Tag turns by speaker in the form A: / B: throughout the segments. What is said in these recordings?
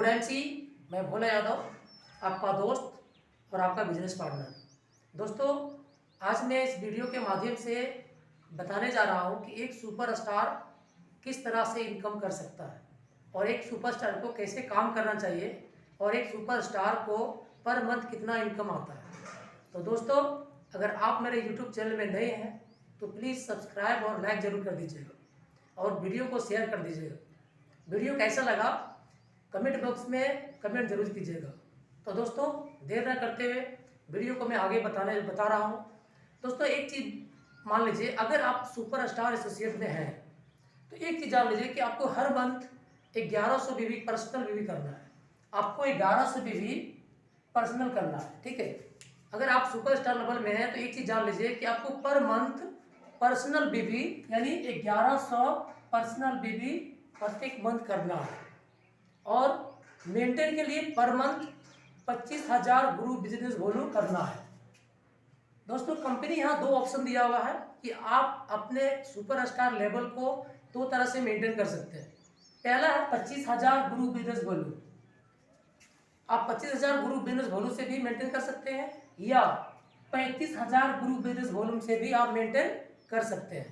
A: Friends, मैं भोला यादव, आपका दोस्त और आपका बिजनेस पार्टनर। दोस्तों, आज मैं इस वीडियो के माध्यम से बताने जा रहा हूं कि एक सुपरस्टार किस तरह से इनकम कर सकता है और एक सुपरस्टार को कैसे काम करना चाहिए और एक सुपरस्टार को पर मंथ कितना इनकम आता है। तो दोस्तों, अगर आप मेरे यूट्यूब चैनल में नए हैं तो प्लीज़ सब्सक्राइब और लाइक ज़रूर कर दीजिएगा और वीडियो को शेयर कर दीजिएगा। वीडियो कैसा लगा कमेंट बॉक्स में कमेंट जरूर कीजिएगा। तो दोस्तों, देर न करते हुए वीडियो को मैं आगे बता रहा हूँ। दोस्तों, एक चीज़ मान लीजिए, अगर आप सुपरस्टार एसोसिएट में हैं तो एक चीज़ जान लीजिए कि आपको हर मंथ 1100 बीवी पर्सनल बीवी करना है। आपको 1100 बीवी पर्सनल करना है, ठीक है। अगर आप सुपरस्टार लेवल में हैं तो एक चीज़ जान लीजिए कि आपको पर मंथ पर्सनल बीवी यानी 1100 पर्सनल बीवी प्रत्येक मंथ करना है और मेंटेन के लिए per month 25,000 group business volume करना है। दोस्तों, कंपनी यहाँ दो ऑप्शन दिया हुआ है कि आप अपने सुपरस्टार लेवल को दो तरह से मेंटेन कर सकते हैं। पहला है 25,000 ग्रुप बिजनेस वॉल्यूम। आप 25,000 ग्रुप बिजनेस वॉल्यूम से भी मेंटेन कर सकते हैं या 35,000 ग्रुप बिजनेस वॉल्यूम से भी आप मेंटेन कर सकते हैं।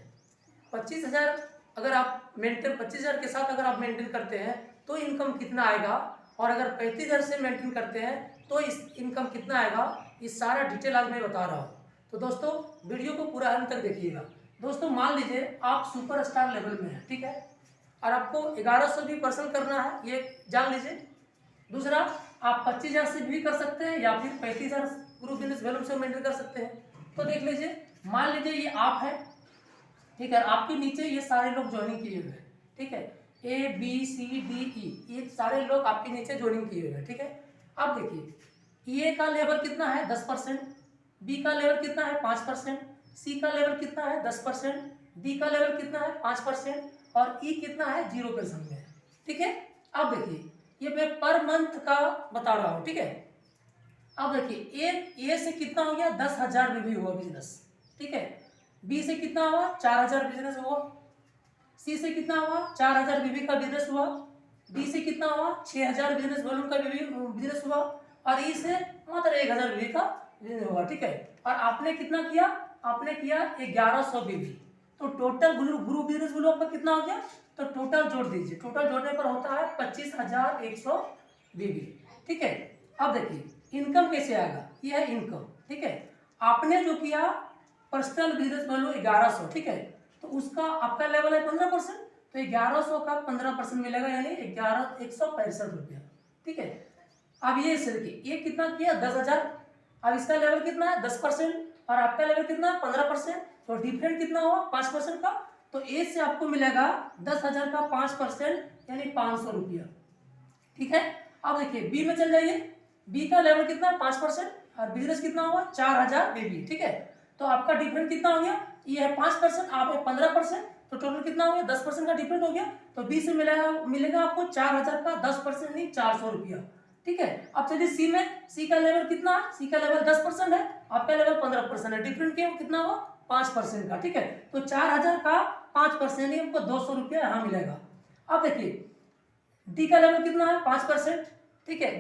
A: 25,000 अगर आप मेंटेन 25,000 के साथ अगर आप मेंटेन करते हैं तो इनकम कितना आएगा और अगर 35,000 से मेंटेन करते हैं तो इस इनकम कितना आएगा, इस सारा डिटेल आज मैं बता रहा हूँ। तो दोस्तों, वीडियो को पूरा अंत तक देखिएगा। दोस्तों, मान लीजिए आप सुपरस्टार लेवल में हैं, ठीक है, और आपको 1100 भी पर्सन करना है, ये जान लीजिए। दूसरा, आप 25,000 से भी कर सकते हैं या फिर 35,000 ग्रुप बिजनेस वॉल्यूम से मेंटेन कर सकते हैं। तो देख लीजिए, मान लीजिए ये आप है, ठीक है, आपके नीचे ये सारे लोग ज्वाइनिंग किए हुए हैं, ठीक है, ABCDE, ये सारे लोग आपके नीचे ज्वाइनिंग किए हुए हैं, ठीक है। अब देखिए, A का लेवल कितना है 10%, B का लेवल कितना है 5%, C का लेवल कितना है 10%, D का लेवल कितना है 5% और E कितना है 0% में, ठीक है। अब देखिए, ये मैं पर मंथ का बता रहा हूँ, ठीक है। अब देखिए, A से कितना हो गया 10,000 बीवी हुआ बिजनेस, ठीक है। B से कितना हुआ 4,000 बिजनेस हुआ, C से कितना हुआ 4,000 बीवी का बिजनेस हुआ, D से कितना हुआ 6,000 बिजनेस वॉल्यूम का बिजनेस हुआ और E से मात्र 1,000 बीवी का बिजनेस हुआ, ठीक है। और आपने कितना किया, आपने किया 1100 बीवी। तो टोटल ग्रुप बिजनेस वॉल्यूम आपका कितना हो गया, तो टोटल जोड़ दीजिए। टोटल जोड़ने पर होता है 25,100 बीवी, ठीक है। अब देखिए इनकम कैसे आएगा, ये है इनकम, ठीक है। आपने जो किया पर्सनल बिजनेस वॉल्यूम 1100, ठीक है, तो उसका आपका लेवल है 15%, तो 1100 का 15% मिलेगा यानी 165 रुपया, ठीक है। अब ये देखिए, ये कितना किया 10,000, अब इसका लेवल कितना है 10% और आपका लेवल कितना है 15%, तो डिफरेंट कितना हुआ 5% का। तो ए से आपको मिलेगा 10,000 का 5% यानी 500 रुपया, ठीक है। अब देखिए बी में चल जाइए, बी का लेवल कितना है 5% और बिजनेस कितना हुआ 4,000 बेबी, ठीक है। तो आपका डिफरेंट कितना हो गया, ये है 5%, आप है 15%, तो टोटल कितना हो गया 10% का डिफरेंट हो गया। तो बी से मिलेगा आपको 4,000 का 10% यानी 400 रुपया, ठीक है। अब चलिए सी में, सी का लेवल कितना है, सी का लेवल 10% है, आपका लेवल 15% है, डिफरेंट क्या कितना हुआ 5% का, ठीक है। तो 4,000 का 5% यानी हमको 200 रुपया यहाँ मिलेगा। अब देखिए डी का लेवल कितना है 5%, ठीक है,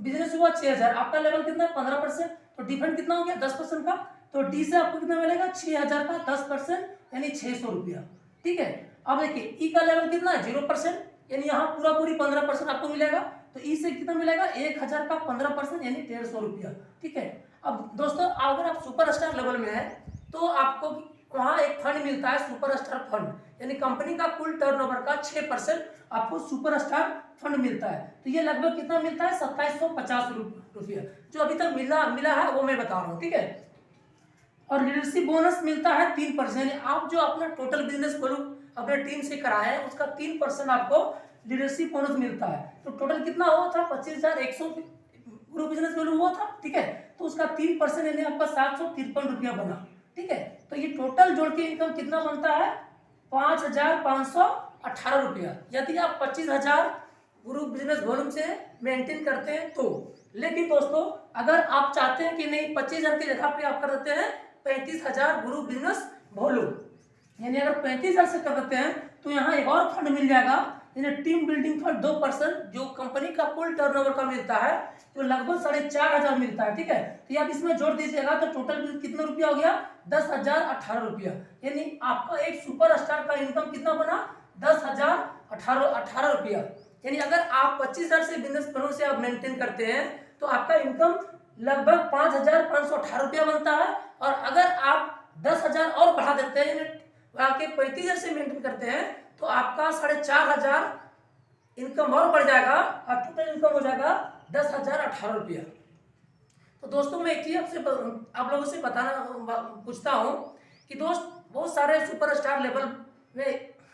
A: बिजनेस हुआ 6,000, आपका लेवल कितना है 15%, तो डिफरेंट कितना हो गया 10% का। तो डी से आपको कितना मिलेगा 6,000 का 10% यानी 600 रुपया, ठीक है। अब देखिए ई का लेवल कितना है 0% यानी यहाँ पूरा पूरी 15% आपको मिलेगा। तो ई से कितना मिलेगा 1,000 का 15% यानी 150 रुपया, ठीक है। अब दोस्तों, अगर आप सुपरस्टार लेवल में है तो आपको वहाँ एक फंड मिलता है सुपरस्टार फंड, यानी कंपनी का कुल टर्नओवर का 6% आपको सुपरस्टार फंड मिलता है। तो ये लगभग कितना मिलता है 2,750 रुपया, जो अभी तक मिला है वो मैं बता रहा हूँ, ठीक है। और लीडरशिप बोनस मिलता है 3%, यानी आप जो अपना टोटल बिजनेस वॉल्यूम अपने टीम से कराए हैं उसका 3% आपको लीडरशिप बोनस मिलता है। तो टोटल कितना हुआ था 25,100 ग्रुप बिजनेस वॉल्यूम हुआ था, ठीक है। तो उसका 3% यानी आपका 753 रुपया बना, ठीक है। तो ये टोटल जोड़ के इनकम कितना बनता है 5,518 रुपया, यदि आप 25,000 ग्रुप बिजनेस वॉल्यूम से मेंटेन करते हैं तो। लेकिन दोस्तों, अगर आप चाहते हैं कि नहीं 25,000 की जगह पे आप कर देते हैं 35,000 ग्रुप बिजनेस वॉल्यूम, यानी अगर 35,000 से कर देते हैं तो यहाँ एक और फंड मिल जाएगा यानी टीम बिल्डिंग फंड 2% जो कंपनी का कुल टर्नओवर का मिलता है, जो लगभग 4,500 मिलता है, ठीक है। तो आप इसमें जोड़ दीजिएगा तो टोटल बिल कितना रुपया हो गया, 10,018 रुपया। यानी आपका एक सुपर स्टार का इनकम कितना बना, 10,018 रुपया। यानी अगर आप 25,000 से बिजनेस प्लान से आप मेंटेन करते हैं तो आपका इनकम लगभग 5,518 रुपया बनता है। और अगर आप 10,000 और बढ़ा देते हैं, यानी 35,000 से मेंटेन करते हैं तो आपका 4,500 इनकम और बढ़ जाएगा और टोटल इनकम हो जाएगा 10,018 रुपया। तो दोस्तों मैं एक चीज आप लोगों से पूछता हूँ कि दोस्त बहुत सारे सुपरस्टार लेवल में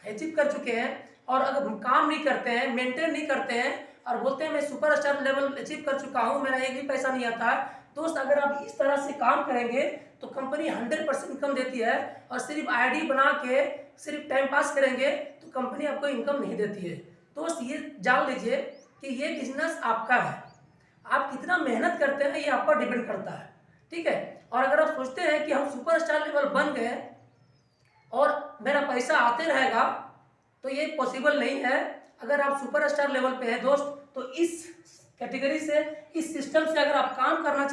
A: अचीव कर चुके हैं और अगर काम नहीं करते हैं, मेंटेन नहीं करते हैं और बोलते हैं मैं सुपरस्टार लेवल अचीव कर चुका हूँ, मेरा एक भी पैसा नहीं आता है। दोस्त अगर आप इस तरह से काम करेंगे तो कंपनी 100% इनकम देती है और सिर्फ आईडी बना के सिर्फ टाइम पास करेंगे तो कंपनी आपको इनकम नहीं देती है। दोस्त ये जान लीजिए कि ये बिजनेस आपका है, आप कितना मेहनत करते हैं ये आप पर डिपेंड करता है, ठीक है। और अगर आप सोचते हैं कि हम सुपरस्टार लेवल बन गए और मेरा पैसा आते रहेगा तो ये पॉसिबल नहीं है। अगर आप सुपरस्टार लेवल पे हैं दोस्त तो इस कैटेगरी से, इस सिस्टम से अगर आप काम करना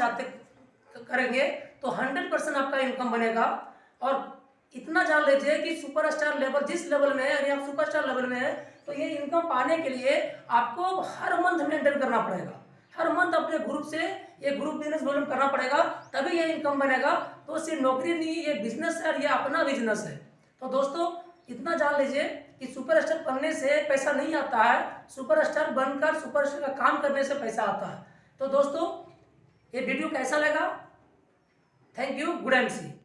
A: करेंगे तो 100% आपका इनकम बनेगा। और इतना जान लीजिए कि सुपरस्टार लेवल जिस लेवल में है, यदि आप सुपरस्टार लेवल में है तो ये इनकम पाने के लिए आपको हर मंथ मेंटेन करना पड़ेगा, हर मंथ अपने ग्रुप से ये ग्रुप बिजनेस डेवलप करना पड़ेगा, तभी ये इनकम बनेगा। तो सिर्फ नौकरी नहीं, ये बिजनेस है, ये अपना बिजनेस है। तो दोस्तों इतना जान लीजिए कि सुपरस्टार बनने से पैसा नहीं आता है, सुपरस्टार बनकर सुपरस्टार का काम करने से पैसा आता है। तो दोस्तों ये वीडियो कैसा लगा, thank you, good and C.